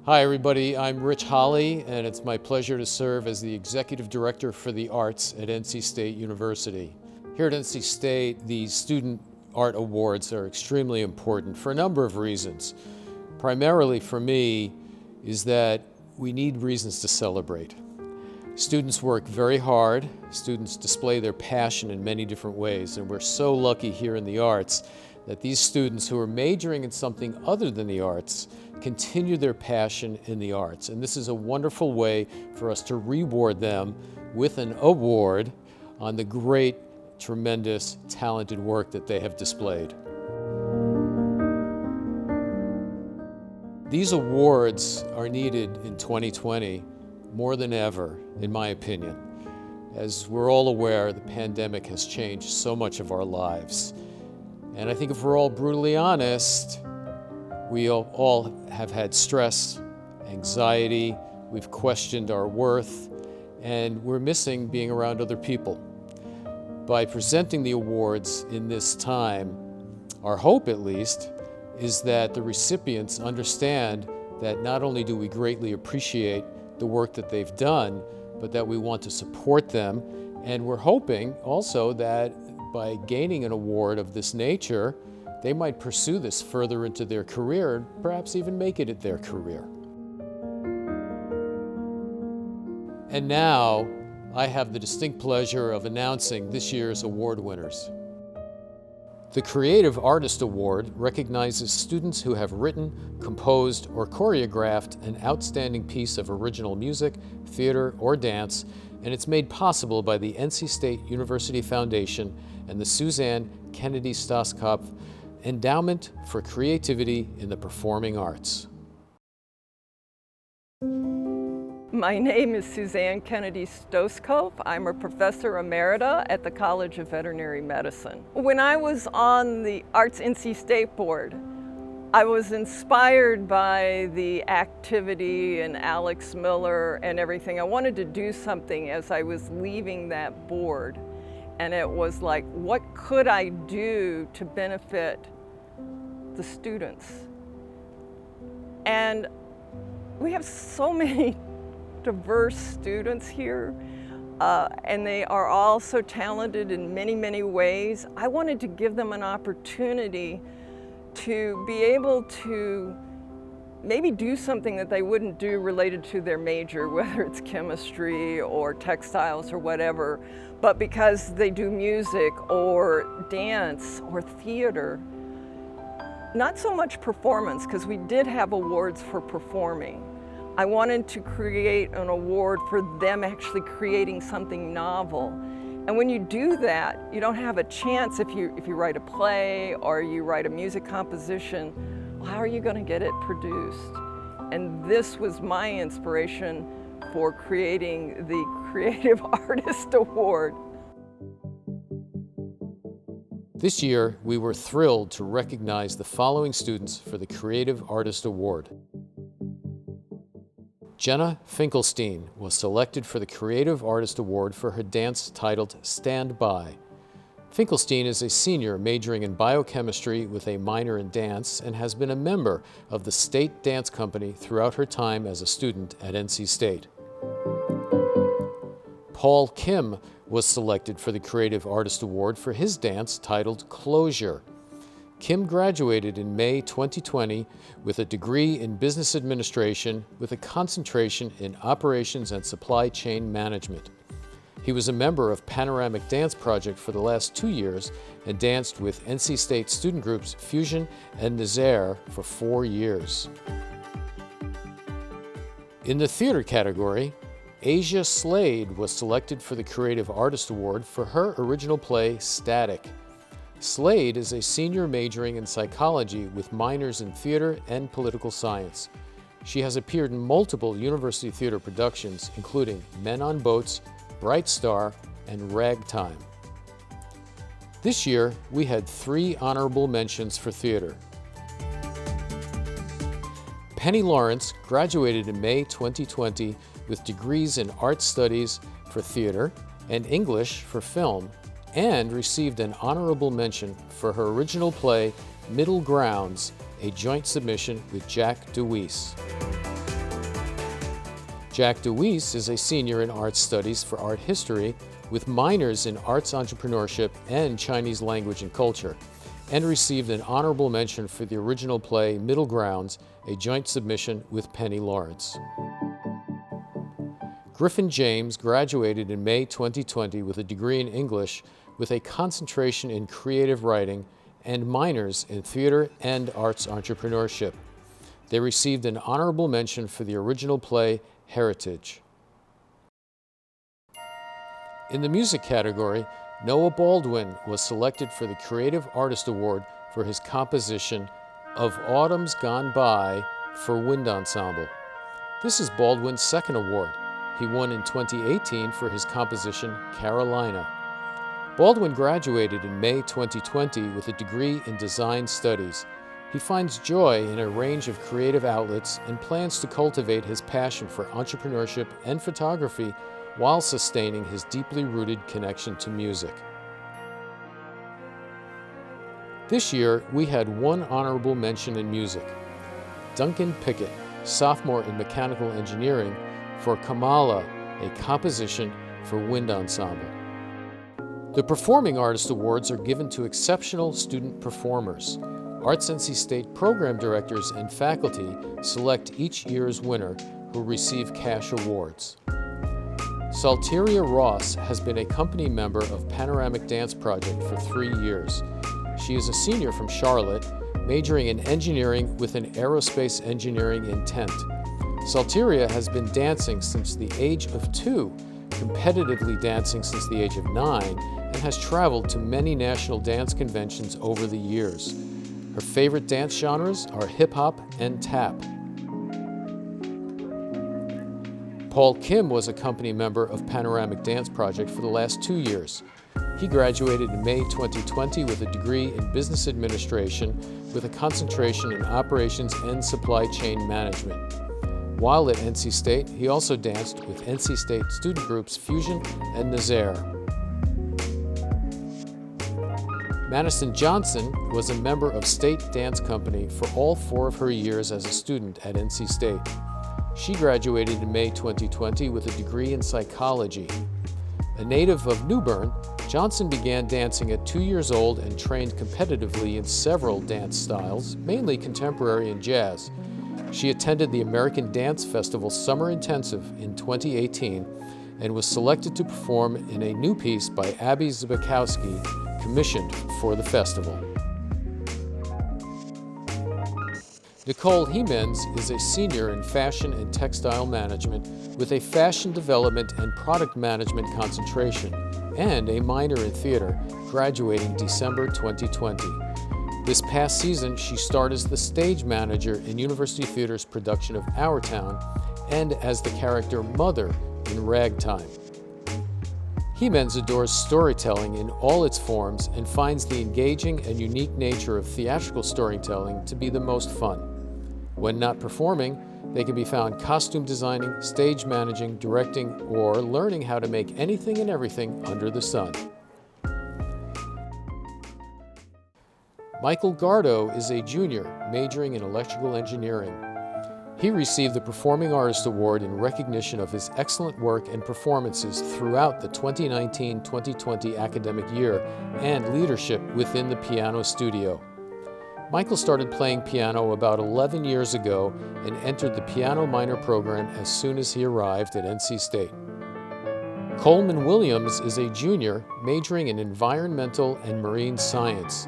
Hi everybody, I'm Rich Holly, and it's my pleasure to serve as the Executive Director for the Arts at NC State University. Here at NC State, the Student Art Awards are extremely important for a number of reasons. Primarily for me is that we need reasons to celebrate. Students work very hard, students display their passion in many different ways, and we're so lucky here in the arts that these students who are majoring in something other than the arts continue their passion in the arts. And this is a wonderful way for us to reward them with an award on the great, tremendous, talented work that they have displayed. These awards are needed in 2020 more than ever, in my opinion. As we're all aware, the pandemic has changed so much of our lives. And I think if we're all brutally honest, we all have had stress, anxiety, we've questioned our worth, and we're missing being around other people. By presenting the awards in this time, our hope at least, is that the recipients understand that not only do we greatly appreciate the work that they've done, but that we want to support them. And we're hoping also that by gaining an award of this nature, they might pursue this further into their career and perhaps even make it their career. And now, I have the distinct pleasure of announcing this year's award winners. The Creative Artist Award recognizes students who have written, composed, or choreographed an outstanding piece of original music, theater, or dance, and it's made possible by the NC State University Foundation and the Suzanne Kennedy Stoskopf Endowment for Creativity in the Performing Arts. My name is Suzanne Kennedy Stoskopf. I'm a professor emerita at the College of Veterinary Medicine. When I was on the Arts NC State Board, I was inspired by the activity and Alex Miller and everything. I wanted to do something as I was leaving that board. And it was like, what could I do to benefit the students? And we have so many diverse students here, and they are all so talented in many, many ways. I wanted to give them an opportunity to be able to maybe do something that they wouldn't do related to their major, whether it's chemistry or textiles or whatever, but because they do music or dance or theater. Not so much performance, because we did have awards for performing. I wanted to create an award for them actually creating something novel. And when you do that, you don't have a chance if you write a play or you write a music composition, well, how are you going to get it produced? And this was my inspiration for creating the Creative Artist Award. This year, we were thrilled to recognize the following students for the Creative Artist Award. Jenna Finkelstein was selected for the Creative Artist Award for her dance titled Stand By. Finkelstein is a senior majoring in biochemistry with a minor in dance and has been a member of the State Dance Company throughout her time as a student at NC State. Paul Kim was selected for the Creative Artist Award for his dance titled Closure. Kim graduated in May 2020 with a degree in business administration with a concentration in operations and supply chain management. He was a member of Panoramic Dance Project for the last 2 years and danced with NC State student groups Fusion and Nazaire for 4 years. In the theater category, Asia Slade was selected for the Creative Artist Award for her original play Static. Slade is a senior majoring in psychology with minors in theater and political science. She has appeared in multiple university theater productions, including Men on Boats, Bright Star, and Ragtime. This year, we had 3 honorable mentions for theater. Penny Lawrence graduated in May 2020 with degrees in art studies for theater and English for film, and received an honorable mention for her original play, Middle Grounds, a joint submission with Jack DeWeese. Jack DeWeese is a senior in Art Studies for Art History with minors in Arts Entrepreneurship and Chinese Language and Culture, and received an honorable mention for the original play Middle Grounds, a joint submission with Penny Lawrence. Griffin James graduated in May 2020 with a degree in English with a concentration in creative writing and minors in theater and arts entrepreneurship. They received an honorable mention for the original play Heritage. In the music category, Noah Baldwin was selected for the Creative Artist Award for his composition Of Autumns Gone By for Wind Ensemble. This is Baldwin's second award. He won in 2018 for his composition Carolina. Baldwin graduated in May 2020 with a degree in design studies. He finds joy in a range of creative outlets and plans to cultivate his passion for entrepreneurship and photography while sustaining his deeply rooted connection to music. This year, we had one honorable mention in music. Duncan Pickett, sophomore in mechanical engineering, for Kamala, a composition for wind ensemble. The Performing Artist Awards are given to exceptional student performers. Arts NC State program directors and faculty select each year's winner, who receive cash awards. Salteria Ross has been a company member of Panoramic Dance Project for 3 years. She is a senior from Charlotte, majoring in engineering with an aerospace engineering intent. Salteria has been dancing since the age of 2, competitively dancing since the age of 9, and has traveled to many national dance conventions over the years. Her favorite dance genres are hip-hop and tap. Paul Kim was a company member of Panoramic Dance Project for the last 2 years. He graduated in May 2020 with a degree in business administration with a concentration in operations and supply chain management. While at NC State, he also danced with NC State student groups Fusion and Nazaire. Madison Johnson was a member of State Dance Company for all 4 of her years as a student at NC State. She graduated in May 2020 with a degree in psychology. A native of New Bern, Johnson began dancing at 2 years old and trained competitively in several dance styles, mainly contemporary and jazz. She attended the American Dance Festival Summer Intensive in 2018 and was selected to perform in a new piece by Abby Zbikowski, commissioned for the festival. Nicole Hemens is a senior in fashion and textile management with a fashion development and product management concentration and a minor in theater, graduating December 2020. This past season, she starred as the stage manager in University Theater's production of Our Town and as the character Mother in Ragtime. Hemens adores storytelling in all its forms and finds the engaging and unique nature of theatrical storytelling to be the most fun. When not performing, they can be found costume designing, stage managing, directing, or learning how to make anything and everything under the sun. Michael Gardo is a junior majoring in electrical engineering. He received the Performing Artist Award in recognition of his excellent work and performances throughout the 2019-2020 academic year and leadership within the piano studio. Michael started playing piano about 11 years ago and entered the piano minor program as soon as he arrived at NC State. Coleman Williams is a junior majoring in environmental and marine science.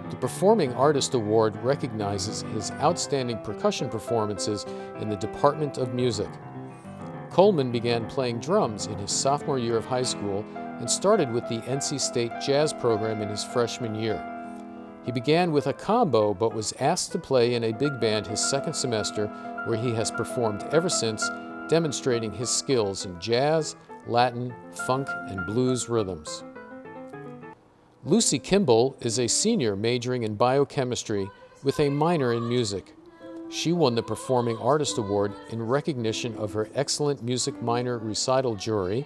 The Performing Artist Award recognizes his outstanding percussion performances in the Department of Music. Coleman began playing drums in his sophomore year of high school and started with the NC State Jazz program in his freshman year. He began with a combo but was asked to play in a big band his second semester, where he has performed ever since, demonstrating his skills in jazz, Latin, funk, and blues rhythms. Lucy Kimball is a senior majoring in biochemistry with a minor in music. She won the Performing Artist Award in recognition of her excellent music minor recital jury,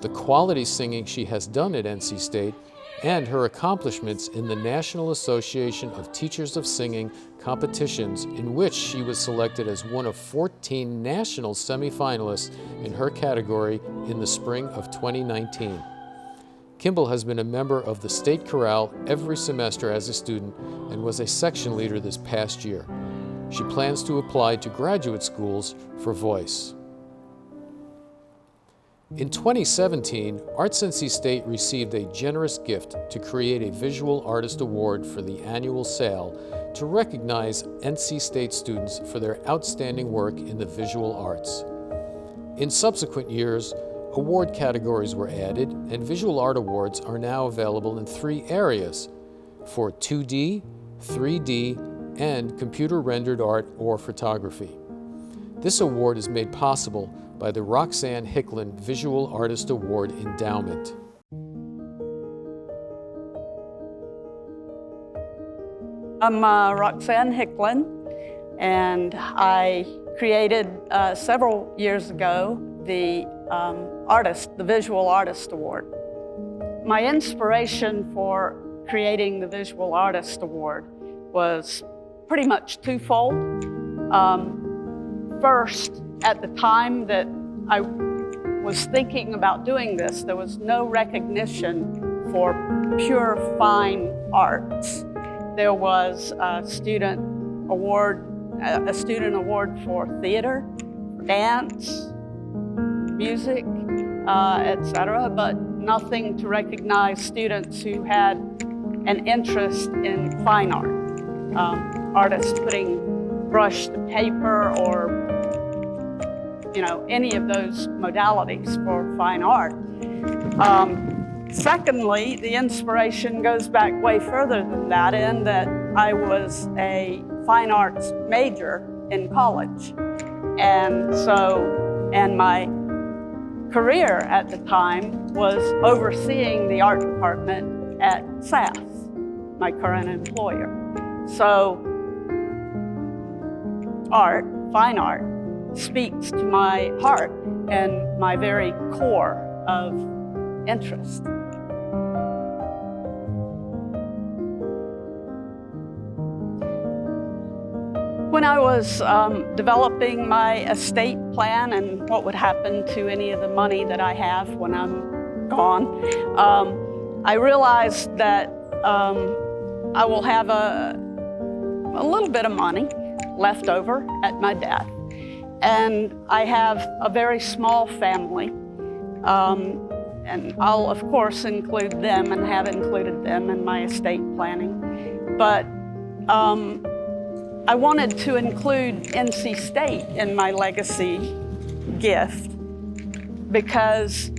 the quality singing she has done at NC State, and her accomplishments in the National Association of Teachers of Singing competitions, in which she was selected as one of 14 national semifinalists in her category in the spring of 2019. Kimball has been a member of the state chorale every semester as a student and was a section leader this past year. She plans to apply to graduate schools for voice. In 2017, Arts NC State received a generous gift to create a Visual Artist Award for the annual sale to recognize NC State students for their outstanding work in the visual arts. In subsequent years, award categories were added, and visual art awards are now available in 3 areas: for 2D, 3D, and computer-rendered art or photography. This award is made possible by the Roxanne Hicklin Visual Artist Award Endowment. I'm Roxanne Hicklin, and I created several years ago the Visual Artist Award. My inspiration for creating the Visual Artist Award was pretty much twofold. First, at the time that I was thinking about doing this, there was no recognition for pure fine arts. There was a student award for theater, dance, music, etc., but nothing to recognize students who had an interest in fine art. Artists putting brush to paper or any of those modalities for fine art. Secondly, the inspiration goes back way further than that, in that I was a fine arts major in college. And my career at the time was overseeing the art department at SAS, my current employer. So fine art, speaks to my heart and my very core of interest. When I was developing my estate plan and what would happen to any of the money that I have when I'm gone, I realized that I will have a little bit of money left over at my death. And I have a very small family, and I'll of course include them and have included them in my estate planning. But I wanted to include NC State in my legacy gift because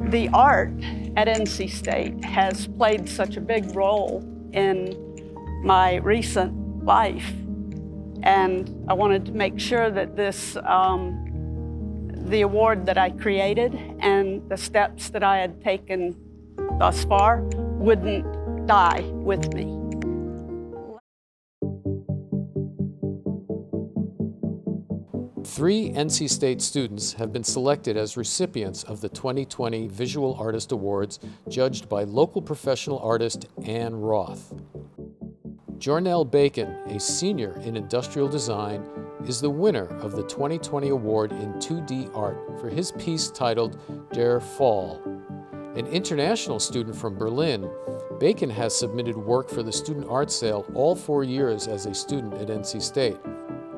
the art at NC State has played such a big role in my recent life. And I wanted to make sure that the award that I created and the steps that I had taken thus far wouldn't die with me. Three NC State students have been selected as recipients of the 2020 Visual Artist Awards, judged by local professional artist Ann Roth. Jornell Bacon, a senior in industrial design, is the winner of the 2020 award in 2D art for his piece titled Der Fall. An international student from Berlin, Bacon has submitted work for the student art sale all 4 years as a student at NC State.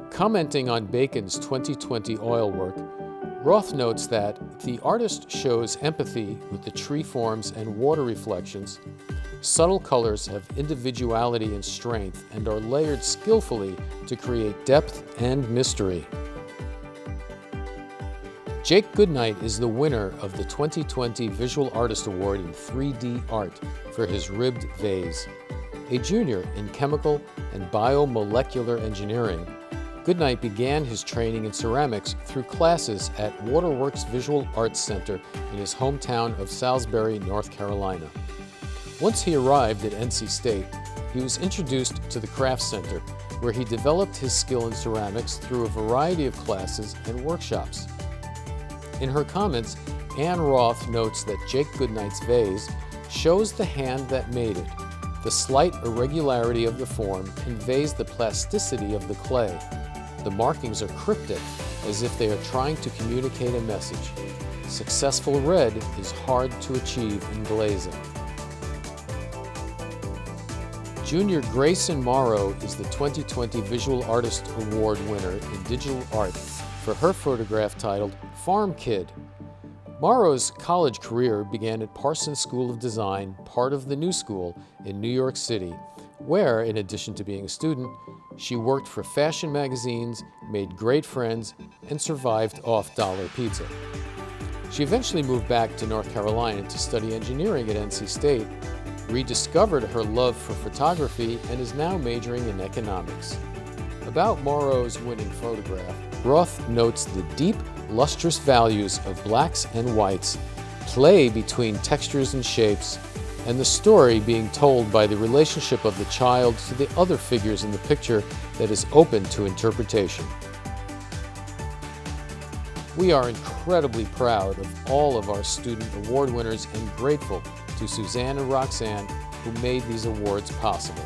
Commenting on Bacon's 2020 oil work, Roth notes that the artist shows empathy with the tree forms and water reflections. Subtle colors have individuality and strength and are layered skillfully to create depth and mystery. Jake Goodnight is the winner of the 2020 Visual Artist Award in 3D art for his ribbed vase. A junior in chemical and biomolecular engineering, Goodnight began his training in ceramics through classes at Waterworks Visual Arts Center in his hometown of Salisbury, North Carolina. Once he arrived at NC State, he was introduced to the Craft Center, where he developed his skill in ceramics through a variety of classes and workshops. In her comments, Ann Roth notes that Jake Goodnight's vase shows the hand that made it. The slight irregularity of the form conveys the plasticity of the clay. The markings are cryptic, as if they are trying to communicate a message. Successful red is hard to achieve in glazing. Junior Grayson Morrow is the 2020 Visual Artist Award winner in digital art for her photograph titled Farm Kid. Morrow's college career began at Parsons School of Design, part of the New School in New York City, where, in addition to being a student, she worked for fashion magazines, made great friends, and survived off dollar pizza. She eventually moved back to North Carolina to study engineering at NC State, rediscovered her love for photography, and is now majoring in economics. About Morrow's winning photograph, Roth notes the deep, lustrous values of blacks and whites, play between textures and shapes, and the story being told by the relationship of the child to the other figures in the picture that is open to interpretation. We are incredibly proud of all of our student award winners and grateful to Suzanne and Roxanne who made these awards possible.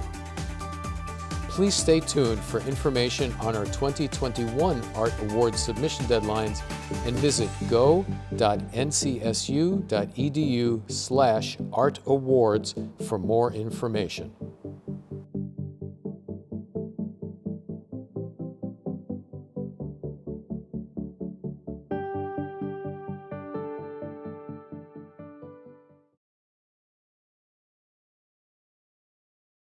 Please stay tuned for information on our 2021 Art Award submission deadlines and visit go.ncsu.edu/artawards for more information.